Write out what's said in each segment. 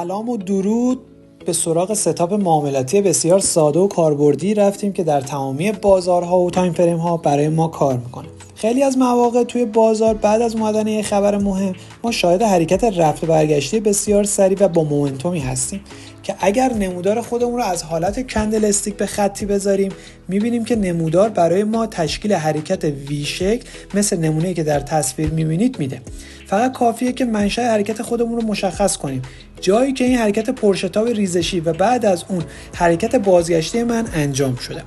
سلام و درود. به سراغ ستاپ معاملاتی بسیار ساده و کاربردی رفتیم که در تمامی بازارها و تایم فریم ها برای ما کار میکنه. خیلی از مواقع توی بازار بعد از اومدن یک خبر مهم ما شاهد حرکت رفت و برگشتی بسیار سریع و با مومنتومی هستیم که اگر نمودار خودمون رو از حالت کندل استیک به خطی بذاریم میبینیم که نمودار برای ما تشکیل حرکت وی شکل مثل نمونه‌ای که در تصویر میبینید میده. فقط کافیه که منشأ حرکت خودمون رو مشخص کنیم، جایی که این حرکت پرشتاب ریزشی و بعد از اون حرکت بازگشتی من انجام شده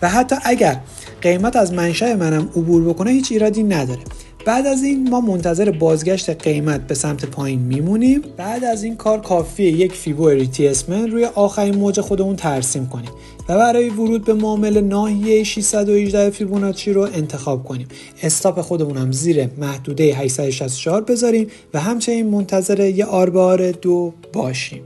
و حتی اگر قیمت از منشأ منم عبور بکنه هیچ ایرادی نداره. بعد از این ما منتظر بازگشت قیمت به سمت پایین میمونیم. بعد از این کار کافیه یک فیبو ریتریسمنت روی آخرین موج خودمون ترسیم کنیم و برای ورود به معامله ناحیه 618 فیبوناچی رو انتخاب کنیم. استاپ خودمون هم زیر محدوده 864 بذاریم و همچنین منتظر یه آر به آر 2 باشیم.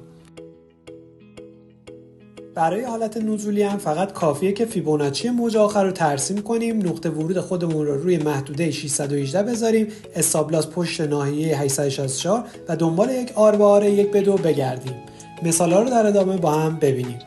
برای حالت نزولی هم فقط کافیه که فیبوناچی موج آخر رو ترسیم کنیم، نقطه ورود خودمون رو روی محدوده 618 بذاریم، استاپ لاس پشت ناحیه 864 و دنبال یک آر به آر 1 به 2 بگردیم. مثالا رو در ادامه با هم ببینیم.